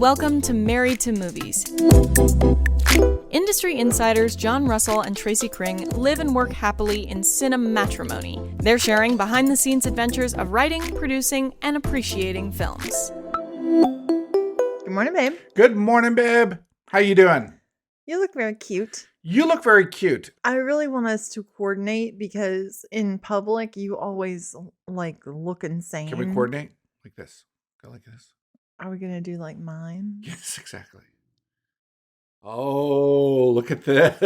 Welcome to Married to Movies. Industry insiders John Russell and Tracy Kring live and work happily in cinematrimony. They're sharing behind-the-scenes adventures of writing, producing, and appreciating films. Good morning, babe. Good morning, babe. How you doing? You look very cute. You look very cute. I really want us to coordinate because in public, you always look insane. Can we coordinate? Like this. Go like this. Are we going to do like mine? Yes, exactly. Oh, look at this.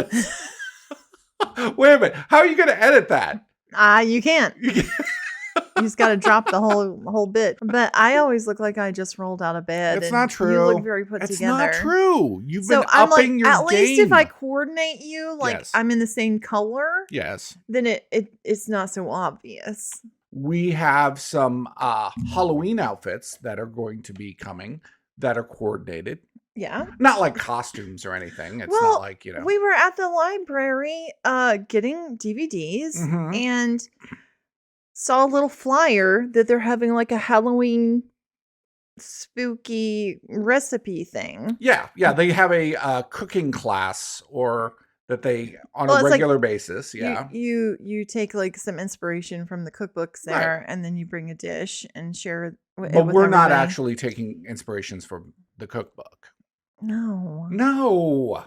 Wait a minute. How are you going to edit that? You can't. You just got to drop the whole bit. But I always look like I just rolled out of bed. That's not true. You look very put together. It's not true. You've been I'm upping your game. At least if I coordinate you, Yes. I'm in the same color. Yes. Then it's not so obvious. We have some Halloween outfits that are going to be coming that are coordinated. Yeah. Not like costumes or anything. It's not like, We were at the library getting DVDs and saw a little flyer that they're having like a Halloween spooky recipe thing. Yeah. They have a cooking class or that they on a regular basis. Yeah. You take like some inspiration from the cookbooks there, and then you bring a dish and share it with But we're not everybody. actually taking inspirations from the cookbook. No.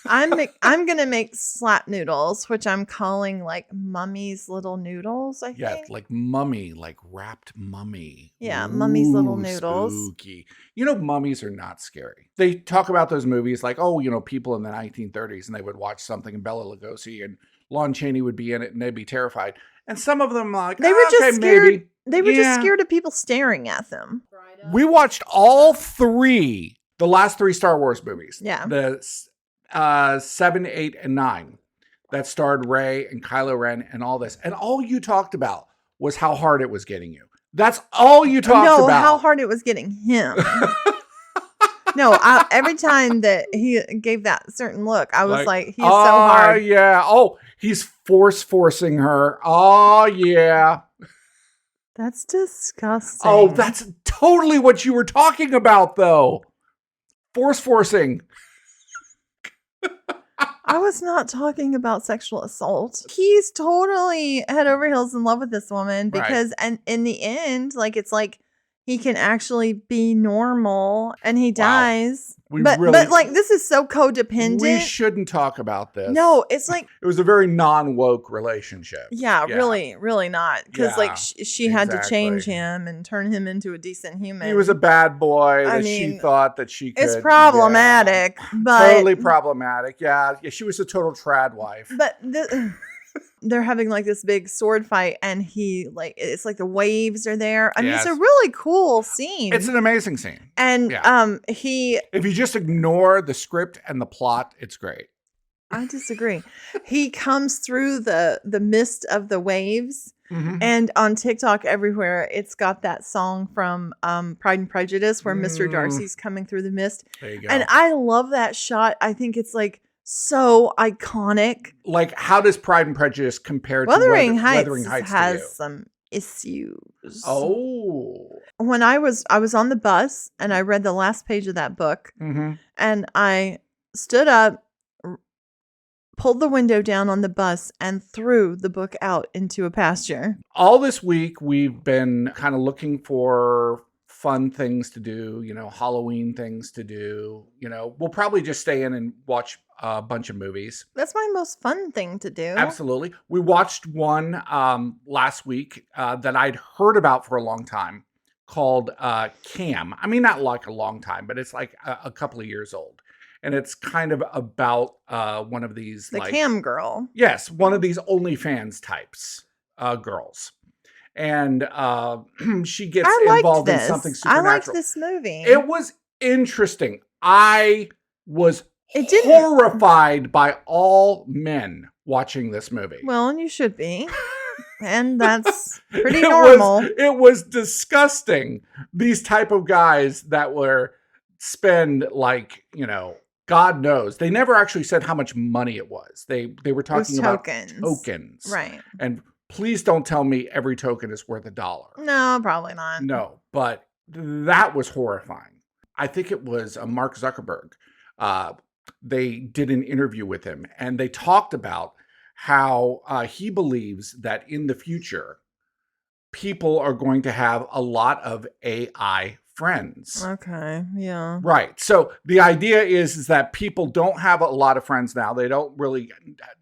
I'm gonna make slap noodles, which I'm calling like Mummy's Little Noodles. I think. Yeah, like mummy, like wrapped mummy. Yeah, Mummy's Little Noodles. Spooky. Mummies are not scary. They talk about those movies like, people in the 1930s, and they would watch something, and Bela Lugosi and Lon Chaney would be in it, and they'd be terrified. And some of them like they were just scared. Maybe. They were just scared of people staring at them. We watched all three. The last three Star Wars movies. Yeah. The 7, 8, and 9 that starred Rey and Kylo Ren and all this. And all you talked about was how hard it was getting you. That's all you talked about. No, how hard it was getting him. No, every time that he gave that certain look, I was like he's so hard. Oh, yeah. Oh, he's forcing her. Oh, yeah. That's disgusting. Oh, that's totally what you were talking about, though. Forcing. I was not talking about sexual assault. He's totally head over heels in love with this woman because, and in the end, it's like he can actually be normal and he dies. But this is so codependent. We shouldn't talk about this. No, it's like it was a very non-woke relationship. Yeah, really, really not. Because she had to change him and turn him into a decent human. He was a bad boy that she thought that she could. It's problematic, but totally problematic. Yeah, she was a total trad wife. But they're having like this big sword fight, and it's like the waves are there. I mean, it's a really cool scene. It's an amazing scene. And if you just ignore the script and the plot, it's great. I disagree. He comes through the mist of the waves, and on TikTok everywhere, it's got that song from Pride and Prejudice where Mr. Darcy's coming through the mist. There you go. And I love that shot. I think it's like so iconic. Like, how does Pride and Prejudice compare to Wuthering Heights has some issues. Oh. When I was on the bus and I read the last page of that book, and I stood up, pulled the window down on the bus, and threw the book out into a pasture. All this week, we've been kind of looking for fun things to do, Halloween things to do. We'll probably just stay in and watch a bunch of movies. That's my most fun thing to do. Absolutely. We watched one last week that I'd heard about for a long time called Cam. I mean, not like a long time, but it's like a couple of years old. And it's kind of about one of these the cam girl. Yes, one of these OnlyFans types girls. And she gets involved in something supernatural. I liked this movie. It was interesting. I was horrified by all men watching this movie. Well, and you should be. And that's pretty normal. It was disgusting. These type of guys that were spend God knows. They never actually said how much money it was. They were talking about tokens. Right. And please don't tell me every token is worth $1. No, probably not. No, but that was horrifying. I think it was Mark Zuckerberg. They did an interview with him, and they talked about how he believes that in the future, people are going to have a lot of AI friends. Okay, yeah. Right. So the idea is that people don't have a lot of friends now. They don't really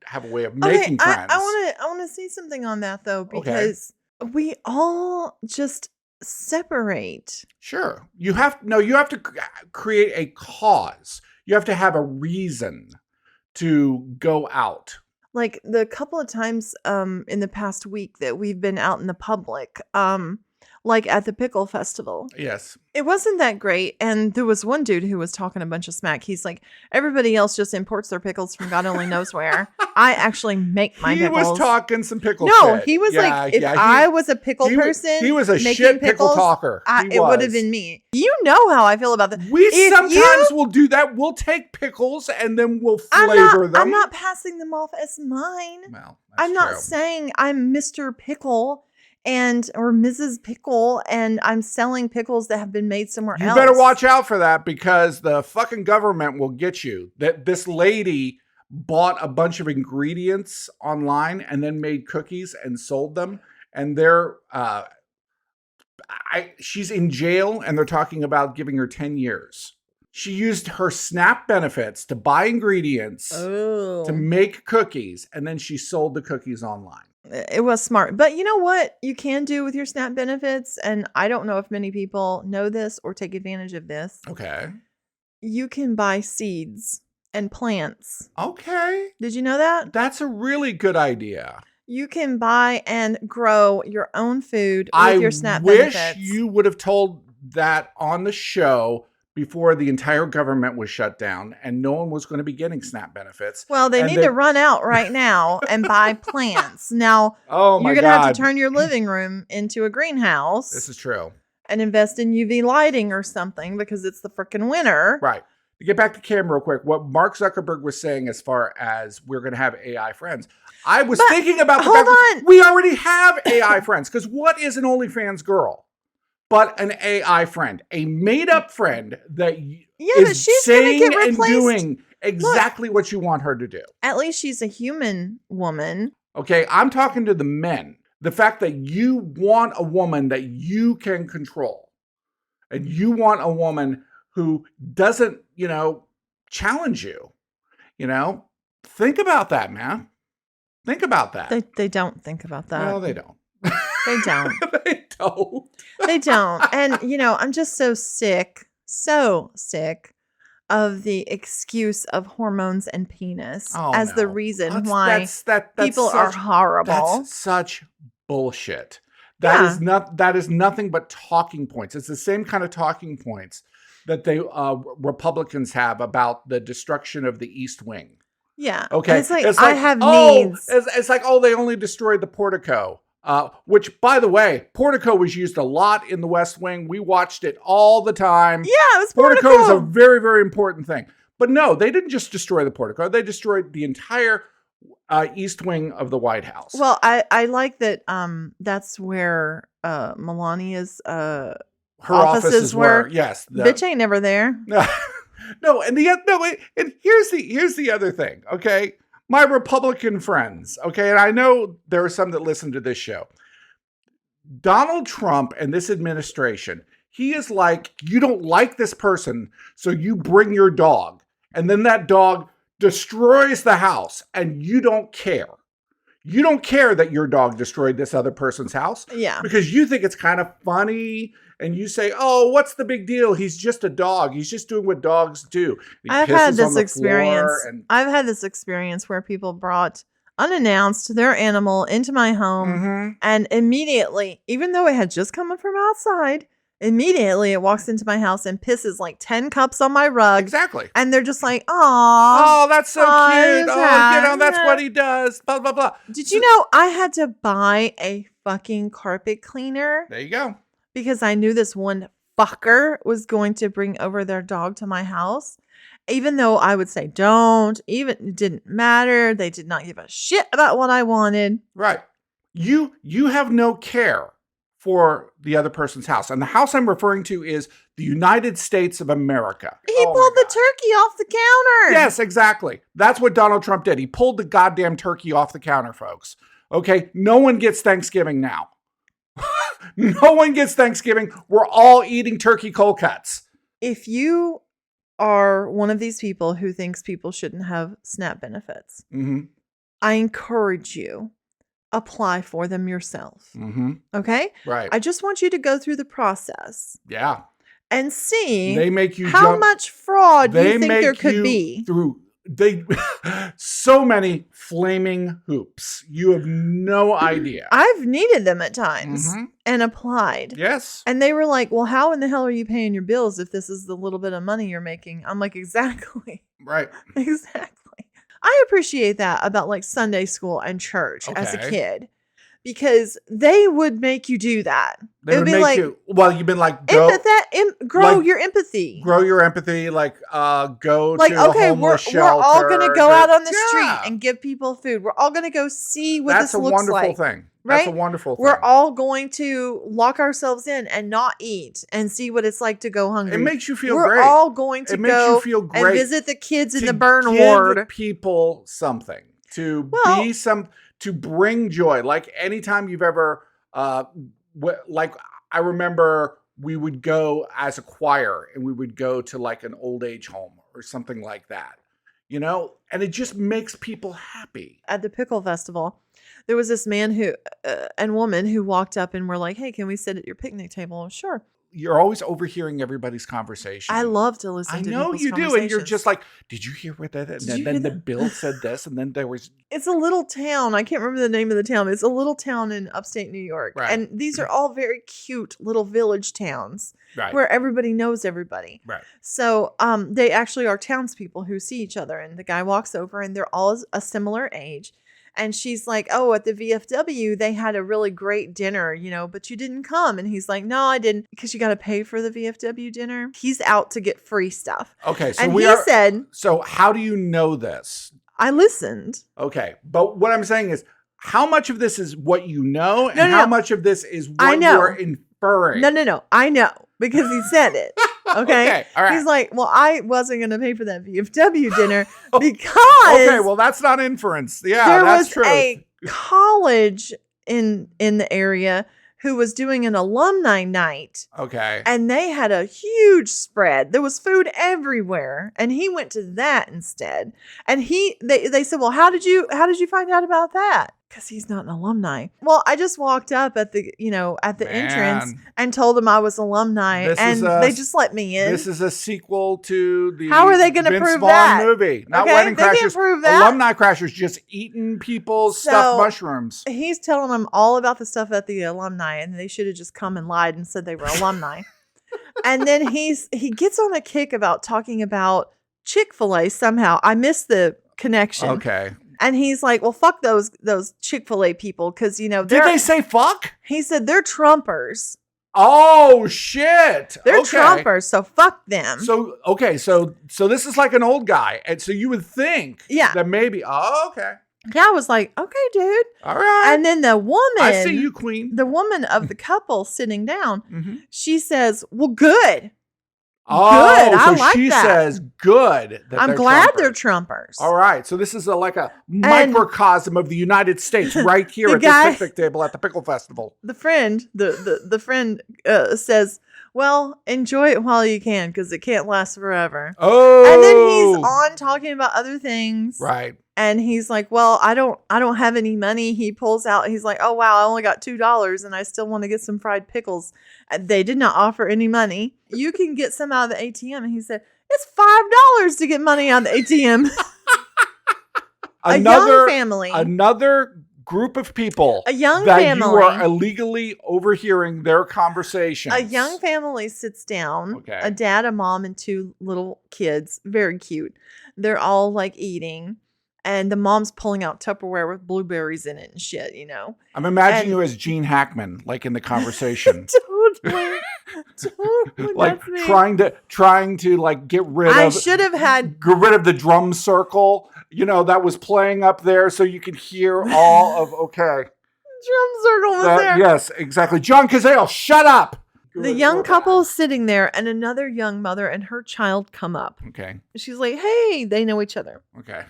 have a way of making friends. I want to say something on that though, because we all just separate. Sure. You have to create a cause. You have to have a reason to go out. Like the couple of times in the past week that we've been out in the public, like at the Pickle Festival. Yes. It wasn't that great. And there was one dude who was talking a bunch of smack. He's like, everybody else just imports their pickles from God only knows where. I actually make my pickles. He was talking some pickle No, shit. he was like, if I was a pickle person, he was a shit pickle talker. It would have been me. You know how I feel about that. We sometimes will do that. We'll take pickles and then we'll flavor them. I'm not passing them off as mine. Well, I'm not saying I'm Mr. Pickle or Mrs. Pickle, and I'm selling pickles that have been made somewhere else. You better watch out for that, because the fucking government will get you. That this lady bought a bunch of ingredients online and then made cookies and sold them, and she's in jail, and they're talking about giving her 10 years. She used her SNAP benefits to buy ingredients to make cookies, and then she sold the cookies online. It was smart. But you know what you can do with your SNAP benefits? And I don't know if many people know this or take advantage of this. Okay. You can buy seeds and plants. Okay. Did you know that? That's a really good idea. You can buy and grow your own food with your SNAP benefits. I wish you would have told that on the show before the entire government was shut down and no one was going to be getting SNAP benefits. Well, they need to run out right now and buy plants. Now, you're going to have to turn your living room into a greenhouse. This is true. And invest in UV lighting or something, because it's the freaking winter. Right. To get back to Cam real quick, what Mark Zuckerberg was saying as far as we're going to have AI friends, I was thinking about the fact that we already have AI friends, because what is an OnlyFans girl but an AI friend, a made-up friend that is saying and doing exactly what you want her to do? At least she's a human woman. Okay, I'm talking to the men. The fact that you want a woman that you can control, and you want a woman who doesn't, challenge you. Think about that, man. Think about that. They don't think about that. No, they don't. They don't. They don't. They don't. And, I'm just so sick of the excuse of hormones and penis as the reason why people are horrible. That's such bullshit. That is nothing but talking points. It's the same kind of talking points that Republicans have about the destruction of the East Wing. Yeah. Okay. It's like I have needs. It's like, they only destroyed the portico. Which, by the way, portico was used a lot in the West Wing. We watched it all the time. Yeah, it was portico. Portico is a very, very important thing. But no, they didn't just destroy the portico. They destroyed the entire East Wing of the White House. Well, I like that. That's where Melania's her offices were. Yes, bitch ain't never there. No, and here's the other thing. Okay. My Republican friends, okay, and I know there are some that listen to this show. Donald Trump and this administration, he is like, you don't like this person, so you bring your dog, and then that dog destroys the house, and you don't care. You don't care that your dog destroyed this other person's house. Yeah. Because you think it's kind of funny. And you say, oh, what's the big deal? He's just a dog. He's just doing what dogs do. I've had this experience where people brought unannounced their animal into my home. And immediately, even though it had just come up from outside, immediately it walks into my house and pisses like 10 cups on my rug. Exactly. And they're just like, oh, that's so cute. That's what he does. Blah, blah, blah. Did you know I had to buy a fucking carpet cleaner? There you go. Because I knew this one fucker was going to bring over their dog to my house. Even though I would say it didn't matter. They did not give a shit about what I wanted. Right. You have no care for the other person's house. And the house I'm referring to is the United States of America. He pulled the turkey off the counter. Yes, exactly. That's what Donald Trump did. He pulled the goddamn turkey off the counter, folks. Okay? No one gets Thanksgiving now. No one gets Thanksgiving. We're all eating turkey cold cuts. If you are one of these people who thinks people shouldn't have SNAP benefits, I encourage you, apply for them yourself. Okay? Right. I just want you to go through the process. Yeah. And see they make you how much fraud you think there could be. So many flaming hoops. You have no idea. I've needed them at times and applied. Yes. And they were like, well, how in the hell are you paying your bills if this is the little bit of money you're making? I'm like, exactly. Right. Exactly. I appreciate that about like Sunday school and church as a kid. Because they would make you do that. They would be make like, you've been like, go, grow your empathy. Grow your empathy, like go like, to okay, a homeless we're shelter. all going to go out on the street and give people food. We're all going to go see what this looks like. That's a wonderful thing. Right? That's a wonderful thing. We're all going to lock ourselves in and not eat and see what it's like to go hungry. It makes you feel great. We're all going to go and visit the kids in the burn ward. Give people something to to bring joy. Like anytime you've ever, like I remember we would go as a choir and we would go to like an old age home or something like that, you know, and it just makes people happy. At the Pickle Festival, there was this man who and woman who walked up and were like, hey, can we sit at your picnic table? Sure. You're always overhearing everybody's conversation. I love to listen to people's you do. And you're just like, did you hear what that? And then the bill said this. And then there was. It's a little town. I can't remember the name of the town. It's a little town in upstate New York. Right. And these are all very cute little village towns where everybody knows everybody. Right. So they actually are townspeople who see each other. And the guy walks over and they're all a similar age. And she's like, oh, at the VFW, they had a really great dinner, you know, but you didn't come. And he's like, no, I didn't, because you got to pay for the VFW dinner. He's out to get free stuff. Okay. So and said, so how do you know this? I listened. Okay. But what I'm saying is, how much of this is what you know and how much of this is what you're inferring? No. I know because he said it. Okay. All right. He's like, well, I wasn't going to pay for that VFW dinner because. Okay. Well, that's not inference. Yeah, that's true. There was a college in the area who was doing an alumni night. Okay. And they had a huge spread. There was food everywhere. And he went to that instead. And they said, well, how did you find out about that? Because he's not an alumni. Well, I just walked up at the entrance and told them I was alumni, and they just let me in. This is a sequel to the How are they going to Vince prove Vaughn that movie? Not okay, Wedding they Crashers. Can't prove that. Alumni Crashers just eating people's stuffed mushrooms. He's telling them all about the stuff at the alumni, and they should have just come and lied and said they were alumni. And then he gets on a kick about talking about Chick-fil-A somehow. I missed the connection. Okay. And he's like, well, fuck those Chick-fil-A people because, you know. Did they say fuck? He said they're Trumpers. Oh, shit. They're Trumpers, so fuck them. So, okay, so this is like an old guy. And so you would think that maybe, okay. Yeah, I was like, okay, dude. All right. And then the woman. I see you, queen. The woman of the couple sitting down, she says, well, good. Oh, good. So I like she that. says good. I'm glad they're Trumpers. All right. So this is like a microcosm of the United States right here at the picnic table at the Pickle Festival. The friend, the friend says, well, enjoy it while you can because it can't last forever. Oh. And then he's on talking about other things. Right. And he's like, well, I don't have any money. He pulls out. He's like, oh, wow, I only got $2 and I still want to get some fried pickles. They did not offer any money. You can get some out of the ATM. And he said, it's $5 to get money out of the ATM. A young family. Another group of people. A young that family. You are illegally overhearing their conversations. A young family sits down. Okay. A dad, a mom, and two little kids. Very cute. They're all like eating. And the mom's pulling out Tupperware with blueberries in it and shit, you know. I'm imagining you as Gene Hackman, like in the conversation. Totally. Like trying to like get rid of the drum circle, you know, that was playing up there so you could hear all of Drum circle was there. Yes, exactly. John Cazale, shut up. The young couple is sitting there, and another young mother and her child come up. Okay. She's like, hey, they know each other. Okay.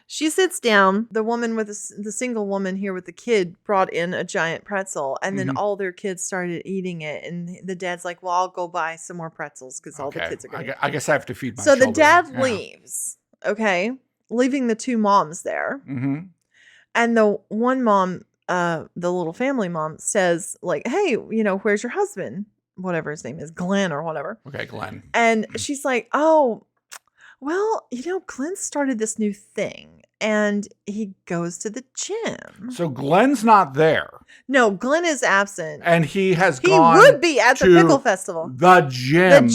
She sits down. The woman with the single woman here with the kid brought in a giant pretzel, and then all their kids started eating it. And the dad's like, well, I'll go buy some more pretzels because all the kids are going to. I guess I have to feed my children. So children. the dad leaves, okay, leaving the two moms there. Mm-hmm. And the one mom, the little family mom, says, like, hey, where's your husband? Whatever his name is, Glenn or whatever. Okay, Glenn. And she's like, oh, well, Glenn started this new thing and he goes to the gym. So Glenn's not there. No, Glenn is absent. And he has he gone would be at the Pickle Festival. The gym.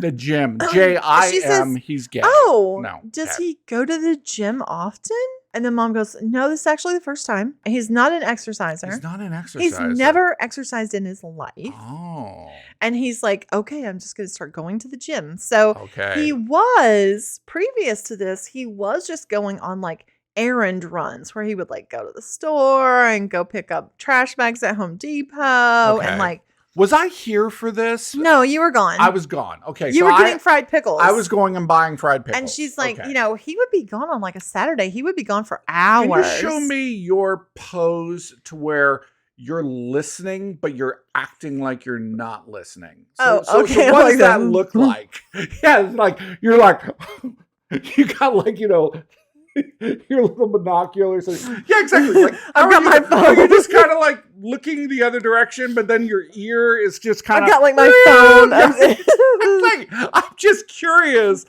The gym. J-I-M. He's gay. Oh, no. Does he go to the gym often? And the mom goes, no, this is actually the first time. He's not an exerciser. He's not an exerciser. He's never exercised in his life. Oh. And he's like, okay, I'm just going to start going to the gym. So he was, previous to this, he was just going on like errand runs where he would like go to the store and go pick up trash bags at Home Depot and like. Was I here for this? No, you were gone. I was gone. Okay. You were getting fried pickles. I was going and buying fried pickles. And she's like, he would be gone on like a Saturday. He would be gone for hours. Can you show me your pose to where you're listening, but you're acting like you're not listening? So okay. So what does that look like? Yeah, it's like, you're like, you got like, your little binoculars. Yeah, exactly. Like, I've got my phone. You're just kind of like looking the other direction, but then your ear is just kind of. I've got like my phone. I'm just curious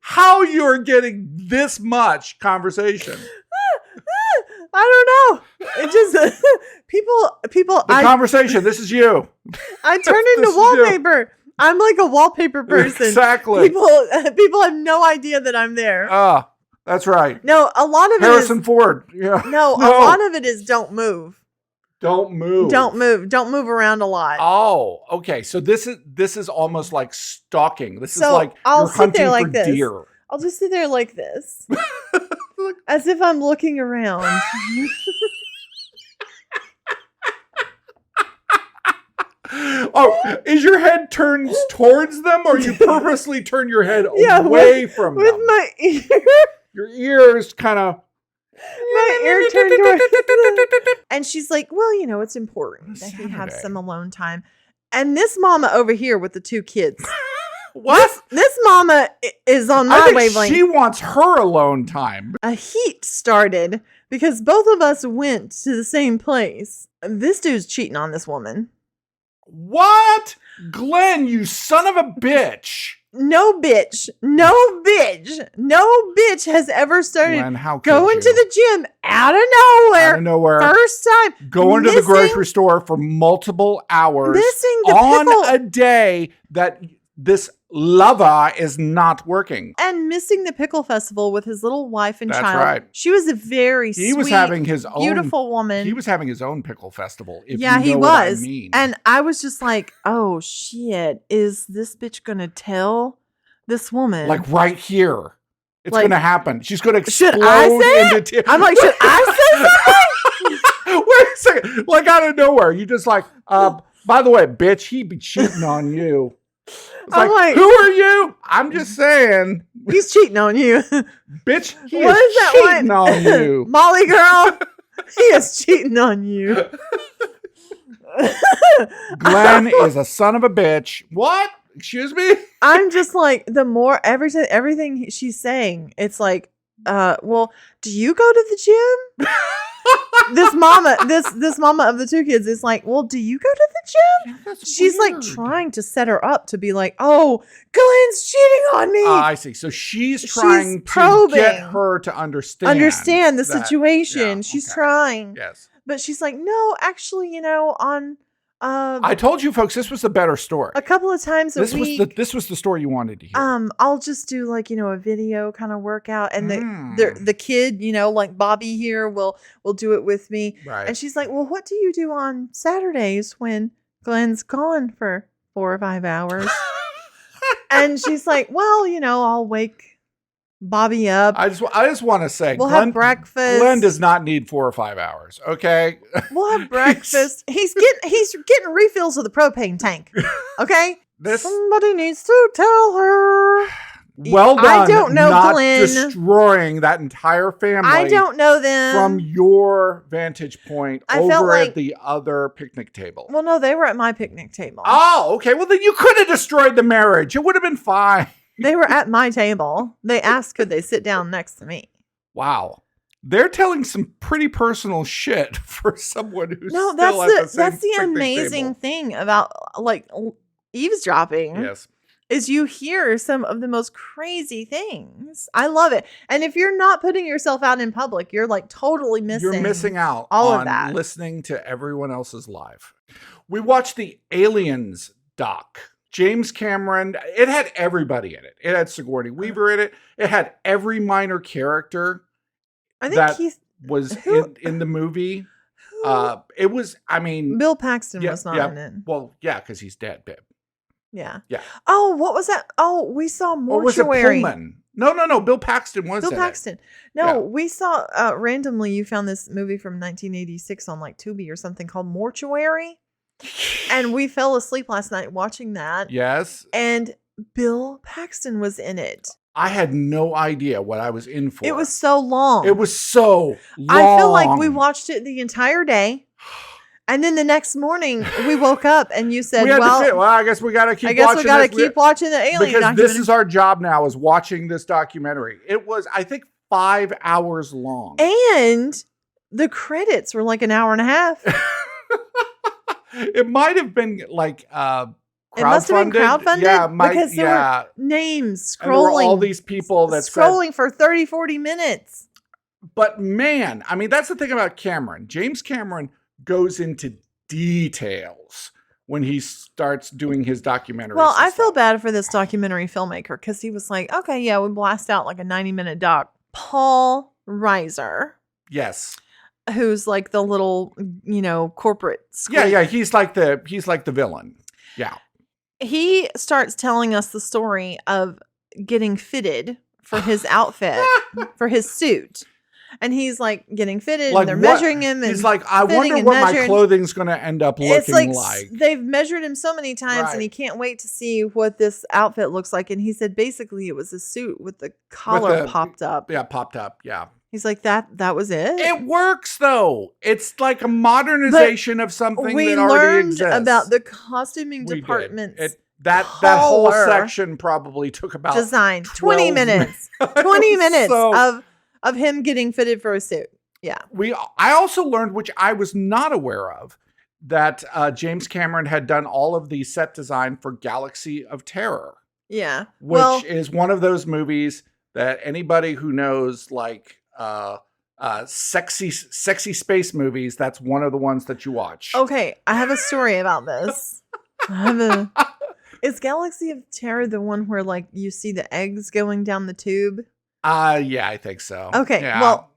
how you're getting this much conversation. I don't know. It just people. The conversation. This is you. I turned into wallpaper. I'm like a wallpaper person. Exactly. People have no idea that I'm there. That's right. No, a lot of Harrison Ford. Yeah. No, a lot of it is don't move. Don't move. Don't move. Don't move around a lot. Oh, okay. So this is almost like stalking. This is like I'll you're sit hunting there like for this. deer. I'll just sit there like this. As if I'm looking around. Oh, is your head turned towards them, or you purposely turn your head away from them? With my ear. Your ears kind of. My ear turned towards. And she's like, well, it's important that he have some alone time. And this mama over here with the two kids. What? This mama is on my wavelength. She wants her alone time. A heat started because both of us went to the same place. This dude's cheating on this woman. What? Glenn, you son of a bitch. No bitch has ever started Glenn, how going to the gym out of nowhere. First time. Going to the grocery store for multiple hours. Missing the on pickle. A day that this lover is not working. And missing the Pickle Festival with his little wife and That's child. Right. She was a very sweet, was having his own, beautiful woman. He was having his own pickle festival. If yeah, you know he was. What I mean. And I was just like, oh shit, is this bitch gonna tell this woman? Like right here. It's going to happen. She's going to explode should I say into it? tears. I'm like, should I say something? Wait a second. Like out of nowhere. You just like, by the way, bitch, he be cheating on you. It's like, who are you? I'm just saying. He's cheating on you. Bitch, he is cheating on you. Molly girl, he is cheating on you. Glenn is a son of a bitch. What? Excuse me? I'm just like, the more everything she's saying, it's like, well, do you go to the gym? This mama of the two kids is like, well, do you go to the gym? Yeah, she's weird. like trying to set her up to be like, oh, Glenn's cheating on me. I see. So she's trying to get her to understand the situation. Yeah, she's trying. Yes. But she's like, no, actually, on I told you folks this was the better story. A couple of times a week. This was the story you wanted to hear. I'll just do like, a video kind of workout, and the kid, like Bobby here will do it with me. Right. And she's like, well, what do you do on Saturdays when Glenn's gone for 4 or 5 hours? And she's like, well, I'll wake Bobby up. I just want to say, We'll have breakfast. Glenn does not need 4 or 5 hours. Okay. We'll have breakfast. He's getting refills of the propane tank. Okay. Somebody needs to tell her. Well done. I don't know, not Glenn. Destroying that entire family. I don't know them. From your vantage point over at the other picnic table. Well, no, they were at my picnic table. Oh, okay. Well, then you could have destroyed the marriage. It would have been fine. They were at my table. They asked, could they sit down next to me? Wow. They're telling some pretty personal shit for someone who's that's the amazing thing about like eavesdropping. Yes. Is you hear some of the most crazy things. I love it. And if you're not putting yourself out in public, you're like totally missing. You're missing out all on of that. Listening to everyone else's life. We watched the Aliens doc. James Cameron, it had everybody in it. It had Sigourney Weaver in it. It had every minor character that was in the movie. It was, I mean. Bill Paxton was not in it. Well, yeah, because he's dead, babe. Yeah. Yeah. Oh, what was that? Oh, we saw Mortuary. Or was it Pullman? No. Bill Paxton was Bill Paxton. No, we saw, randomly, you found this movie from 1986 on like Tubi or something called Mortuary. And we fell asleep last night watching that. Yes. And Bill Paxton was in it. I had no idea what I was in for. It was so long. It was so long. I feel like we watched it the entire day. And then the next morning, we woke up and you said, I guess we got to keep watching the alien because documentary. This is our job now, is watching this documentary. It was, I think, 5 hours long. And the credits were like an hour and a half. It might have been like crowdfunded. It must have been crowdfunded? Yeah, because there were names scrolling. And there were all these people that scrolling for 30, 40 minutes. But man, I mean, that's the thing about Cameron. James Cameron goes into details when he starts doing his documentaries. Well, I feel bad for this documentary filmmaker because he was like, okay, yeah, we blast out like a 90-minute doc. Paul Reiser. Yes. Who's like the little, corporate squeak. Yeah, he's like the villain. Yeah. He starts telling us the story of getting fitted for his outfit, for his suit. And he's like getting fitted and they're measuring him. And he's like, I wonder what my clothing's going to end up looking like. They've measured him so many times and he can't wait to see what this outfit looks like. And he said, basically it was a suit with the collar popped up. Yeah, popped up. Yeah. He's like, that was it? It works though. It's like a modernization of something that already exists. We learned about the costuming department's that whole section probably took about design 20 minutes. 20 minutes of him getting fitted for a suit. Yeah. I also learned, which I was not aware of, that James Cameron had done all of the set design for Galaxy of Terror. Yeah. Which is one of those movies that anybody who knows like sexy space movies, that's one of the ones that you watch. Okay, I have a story about this. Is Galaxy of Terror the one where like you see the eggs going down the tube? Yeah, I think so. Okay, yeah. Well,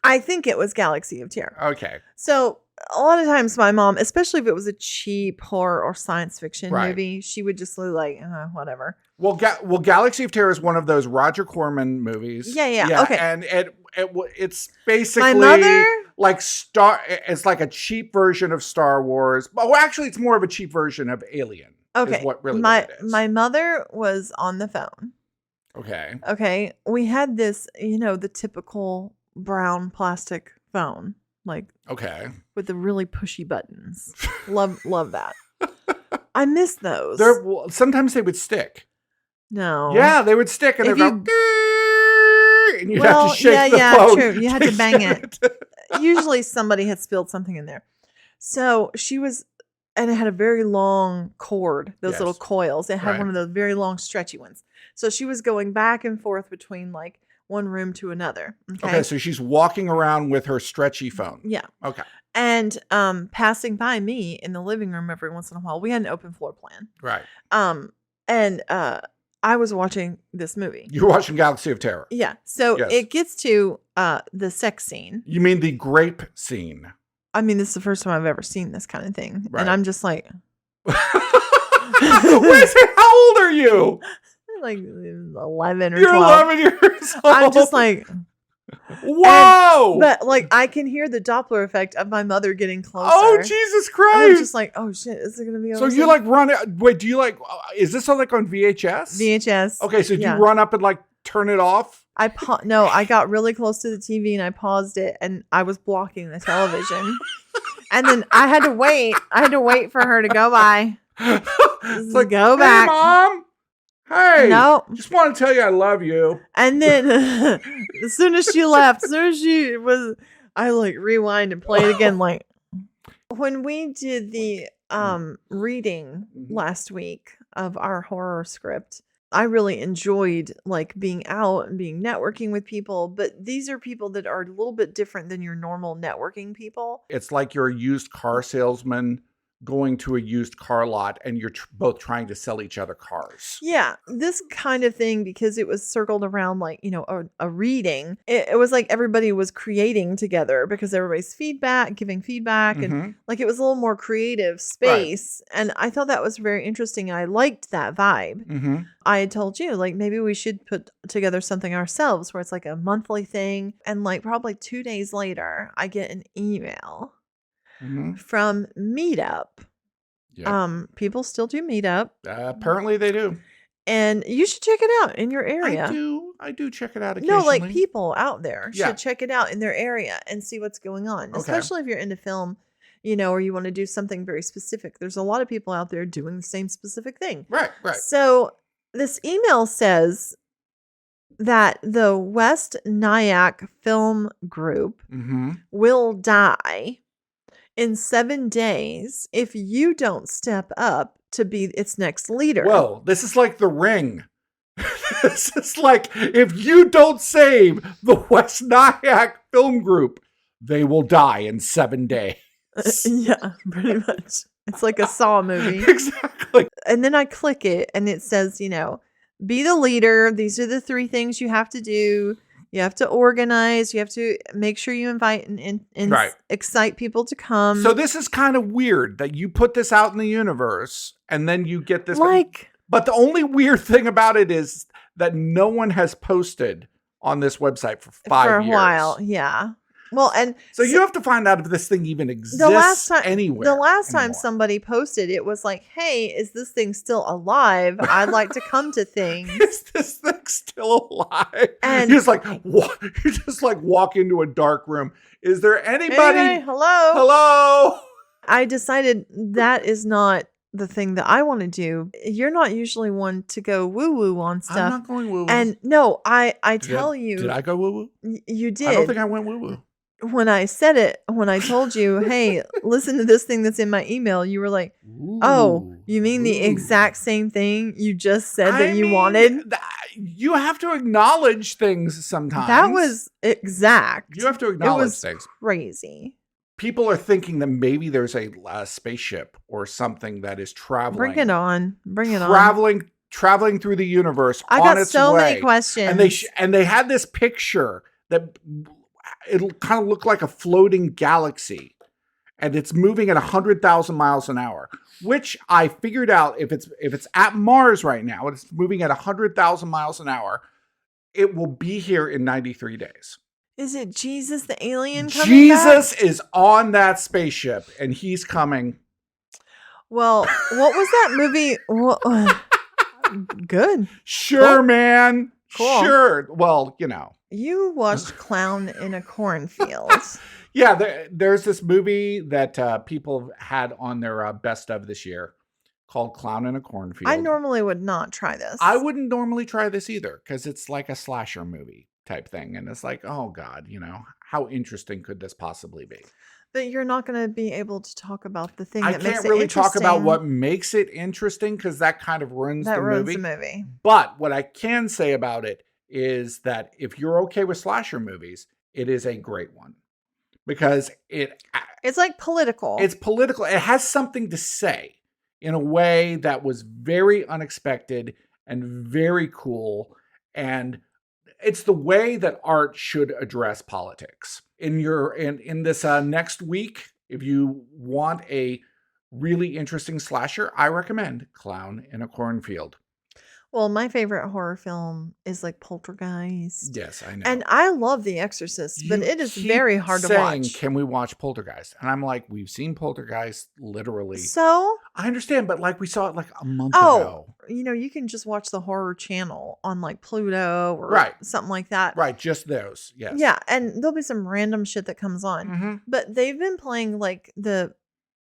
I think it was Galaxy of Terror. Okay. So a lot of times my mom, especially if it was a cheap horror or science fiction movie, she would just like, whatever. Well, Galaxy of Terror is one of those Roger Corman movies. Yeah. Okay. And it's basically like it's like a cheap version of Star Wars. Well, actually, it's more of a cheap version of Alien. Okay. Is what it is. My mother was on the phone. Okay. We had this, the typical brown plastic phone, like with the really pushy buttons. Love that. I miss those. Sometimes they would stick. No. Yeah, they would stick, and they'd go, and you'd have to shake the phone. True. You had to bang it. Usually somebody had spilled something in there. So she was, and it had a very long cord, those little coils. It had one of those very long, stretchy ones. So she was going back and forth between like one room to another. Okay, so she's walking around with her stretchy phone. Yeah. Okay. And passing by me in the living room every once in a while. We had an open floor plan. Right. And I was watching this movie. You were watching Galaxy of Terror. Yeah. So it gets to the sex scene. You mean the grape scene? I mean, this is the first time I've ever seen this kind of thing. Right. And I'm just like... How old are you? like 11 or You're 12. 11 years old. I'm just like, whoa. But like, I can hear the Doppler effect of my mother getting closer. Oh, Jesus Christ. And I'm just like, oh shit, is it going to be So over you soon? like run it. Wait, do you like, is this on like on VHS? VHS. Okay, so do yeah. you run up and like turn it off? No, I got really close to the TV and I paused it and I was blocking the television. And then I had to wait. I had to wait for her to go by. It's like, go hey, back. Mom. Hey. No. Just want to tell you I love you. And then as soon as she left, I like rewind and play it again. Like when we did the reading last week of our horror script, I really enjoyed like being out and being networking with people, but these are people that are a little bit different than your normal networking people. It's like you're a used car salesman going to a used car lot and you're both trying to sell each other cars. Yeah, this kind of thing, because it was circled around like, a reading. It was like everybody was creating together because everybody's giving feedback. And like it was a little more creative space. Right. And I thought that was very interesting. I liked that vibe. I had told you like maybe we should put together something ourselves where it's like a monthly thing. And like probably 2 days later, I get an email from Meetup. Yep. People still do Meetup. Apparently they do. And you should check it out in your area. I do check it out occasionally. No, like people out there should check it out in their area and see what's going on. Okay. Especially if you're into film, or you want to do something very specific. There's a lot of people out there doing the same specific thing. Right. So this email says that the West Nyack Film Group will die in 7 days if you don't step up to be its next leader. Whoa, this is like The Ring. This is like, if you don't save the West Nyack Film Group, they will die in 7 days. Yeah, pretty much. It's like a Saw movie. Exactly. And then I click it and it says, be the leader. These are the 3 things you have to do. You have to organize. You have to make sure you invite and excite people to come. So this is kind of weird that you put this out in the universe and then you get this. But the only weird thing about it is that no one has posted on this website for 5 years. For a while, yeah. Well, and so you have to find out if this thing even exists anywhere. The last time somebody posted, it was like, "Hey, is this thing still alive? I'd like to come to things." Is this thing still alive? And you just like walk into a dark room. Is there anybody? Hello. I decided that is not the thing that I want to do. You're not usually one to go woo-woo on stuff. I'm not going woo-woo. And no, I tell you. Did I go woo-woo? You did. I don't think I went woo-woo. When I said it, when I told you, hey, listen to this thing that's in my email, you were like, oh, you mean the exact same thing you just said that you wanted? You have to acknowledge things sometimes. That was exact. You have to acknowledge things. Crazy. People are thinking that maybe there's a spaceship or something that is traveling. Bring it on. Traveling through the universe. I got so many questions. And they had this picture that it'll kind of look like a floating galaxy, and it's moving at 100,000 miles an hour, which I figured out if it's at Mars right now, and it's moving at 100,000 miles an hour, it will be here in 93 days. Is it Jesus the alien coming Jesus back? is on that spaceship, and he's coming. Well, what was that movie? Good. Sure, cool. Man. Cool. Sure. Well, You watched Clown in a Cornfield. Yeah, there's this movie that people had on their best of this year called Clown in a Cornfield. I normally would not try this. I wouldn't normally try this either because it's like a slasher movie type thing. And it's like, oh God, how interesting could this possibly be? But you're not going to be able to talk about the thing that makes it interesting. I can't really talk about what makes it interesting because that kind of ruins the movie. But what I can say about it is that if you're okay with slasher movies, it is a great one because it's like political. It's political. It has something to say in a way that was very unexpected and very cool. And it's the way that art should address politics. In this next week, if you want a really interesting slasher, I recommend Clown in a Cornfield. Well, my favorite horror film is like Poltergeist. Yes, I know. And I love The Exorcist, but You it is keep very hard to saying, watch. can we watch Poltergeist? And I'm like, we've seen Poltergeist literally. So, I understand, but like we saw it like a month oh, ago. you can just watch the horror channel on like Pluto or Right. something like that. Right, just those. Yes. Yeah, and there'll be some random shit that comes on. Mm-hmm. But they've been playing like the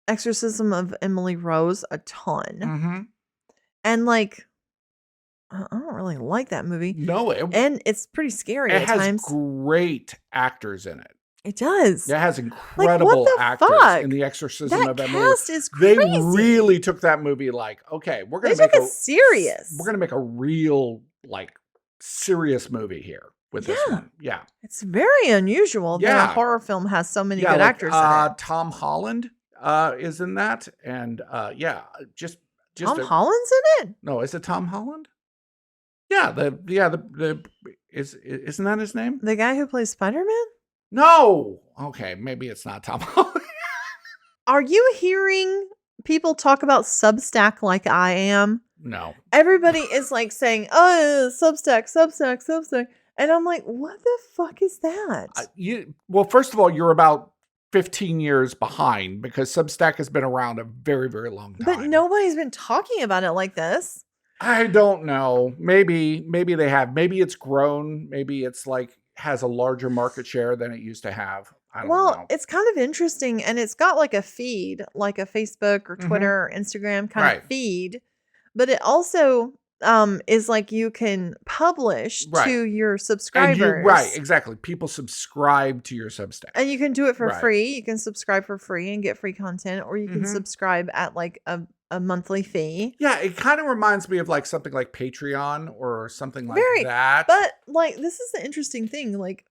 Exorcism of Emily Rose a ton. Mm-hmm. And like I don't really like that movie. No, and it's pretty scary it at has times. great actors in it. It does. It has incredible actors in The Exorcism that of Emily. Cast is crazy. They really took that movie like, okay, we're gonna make it serious. We're gonna make a real like serious movie here with this one. Yeah. It's very unusual that a horror film has so many good actors in it. Tom Holland is in that. And just Tom Holland's in it? No, is it Tom Holland? Yeah, isn't that his name? The guy who plays Spider-Man? No. Okay, maybe it's not Tom Holland. Are you hearing people talk about Substack like I am? No. Everybody is like saying, "Oh, Substack." And I'm like, "What the fuck is that?" Well, first of all, you're about 15 years behind because Substack has been around a very, very long time. But nobody's been talking about it like this. I don't know. Maybe they have. Maybe it's grown. Maybe it's like has a larger market share than it used to have. I don't know. It's kind of interesting, and it's got like a feed, like a Facebook or Twitter or Instagram kind of feed, but it also is like you can publish to your subscribers. Right, exactly. People subscribe to your Substack. And you can do it for free. You can subscribe for free and get free content, or you can subscribe at like a monthly fee. Yeah, it kind of reminds me of like something like Patreon or something like that. But like, this is the interesting thing. Like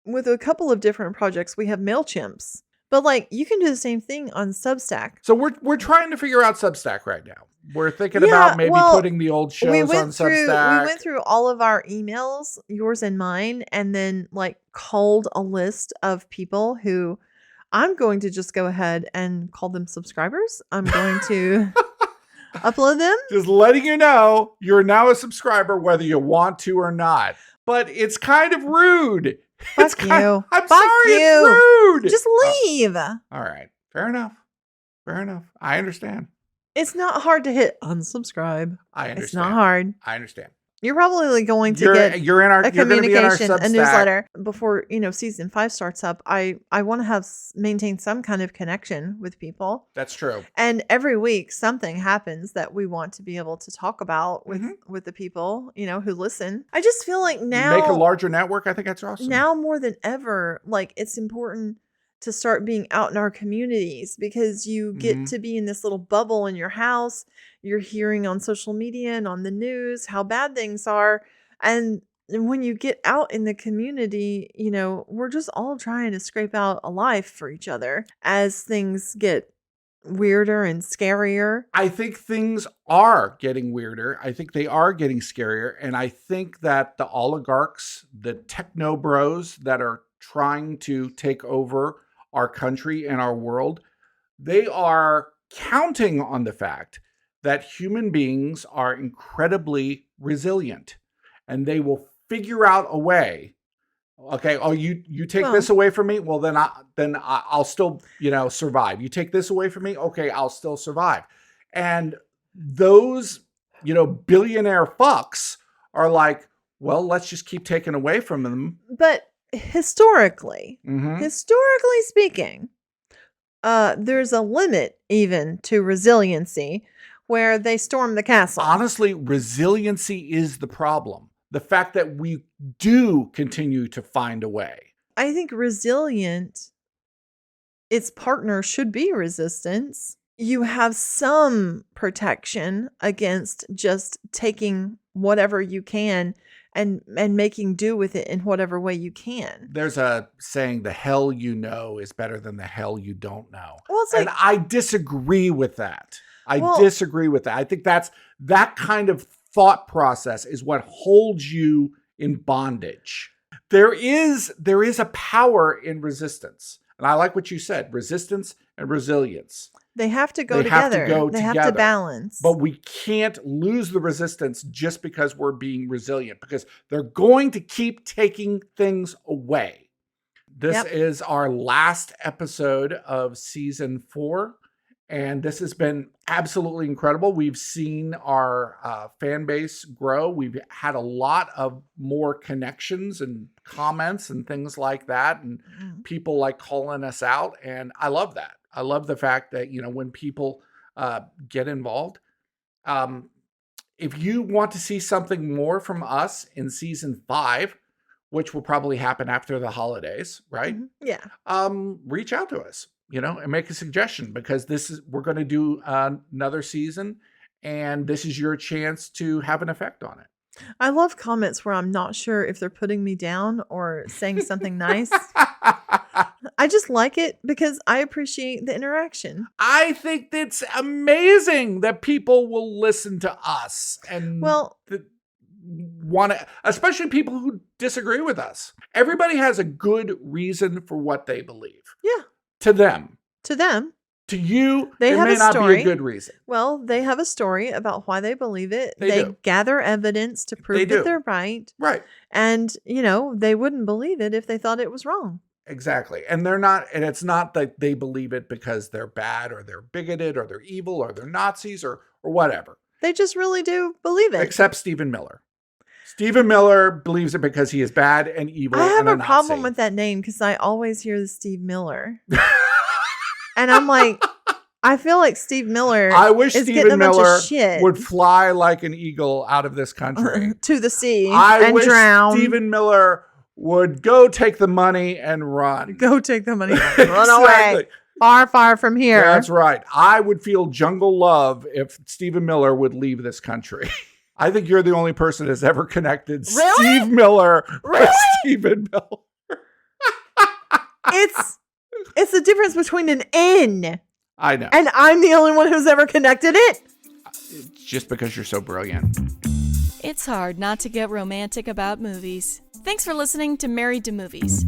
with a couple of different projects, we have MailChimps, but like you can do the same thing on Substack. So we're trying to figure out Substack right now. We're thinking about maybe putting the old shows on Substack. We went through all of our emails, yours and mine, and then like culled a list of people who I'm going to just go ahead and call them subscribers. I'm going to upload them. Just letting you know you're now a subscriber, whether you want to or not. But it's kind of rude. Fuck you. I'm sorry, it's rude. Just leave. All right. Fair enough. I understand. It's not hard to hit unsubscribe. I understand. It's not hard. I understand. You're probably going to get a communication, a newsletter before season 5 starts up. I want to maintain some kind of connection with people. That's true. And every week something happens that we want to be able to talk about with the people who listen. I just feel like now make a larger network. I think that's awesome. Now more than ever, like it's important to start being out in our communities because you get to be in this little bubble in your house. You're hearing on social media and on the news how bad things are. And when you get out in the community, we're just all trying to scrape out a life for each other as things get weirder and scarier. I think things are getting weirder. I think they are getting scarier. And I think that the oligarchs, the techno bros that are trying to take over our country and our world, they are counting on the fact that human beings are incredibly resilient and they will figure out a way. Okay. Oh, you take this away from me. Well, then I'll still, survive. You take this away from me. Okay. I'll still survive. And those, billionaire fucks are like, well, let's just keep taking away from them. But historically speaking, there's a limit even to resiliency where they storm the castle. Honestly, resiliency is the problem. The fact that we do continue to find a way. I think resilient, its partner should be resistance. You have some protection against just taking whatever you can and making do with it in whatever way you can. There's a saying, the hell you know is better than the hell you don't know. Well, and I disagree with that. I disagree with that. I think that kind of thought process is what holds you in bondage. There is a power in resistance. And I like what you said, resistance and resilience. They have to go together. They have to balance. But we can't lose the resistance just because we're being resilient, because they're going to keep taking things away. This is our last episode of season 4. And this has been absolutely incredible. We've seen our fan base grow. We've had a lot of more connections and comments and things like that. And people like calling us out. And I love that. I love the fact that, when people get involved. If you want to see something more from us in season 5, which will probably happen after the holidays, right? Yeah. Reach out to us. And make a suggestion, because we're going to do another season, and this is your chance to have an effect on it. I love comments where I'm not sure if they're putting me down or saying something nice. I just like it because I appreciate the interaction. I think it's amazing that people will listen to us and want to, especially people who disagree with us. Everybody has a good reason for what they believe. Yeah. To them. To you, it may not be a good reason. Well, they have a story about why they believe it. They gather evidence to prove that they're right. Right. And, they wouldn't believe it if they thought it was wrong. Exactly. And it's not that they believe it because they're bad or they're bigoted or they're evil or they're Nazis or whatever. They just really do believe it. Except Stephen Miller. Stephen Miller believes it because he is bad and evil. I have a problem with that name because I always hear the Steve Miller. And I'm like, I feel like Steve Miller I wish is Stephen Miller shit. would fly like an eagle out of this country. To the sea I wish drown. Stephen Miller would go take the money and run. Go take the money and run away. Far, far from here. That's right. I would feel jungle love if Stephen Miller would leave this country. I think you're the only person that's ever connected Steve Miller with Stephen Miller. It's the difference between an N. I know. And I'm the only one who's ever connected it. It's just because you're so brilliant. It's hard not to get romantic about movies. Thanks for listening to Married to Movies.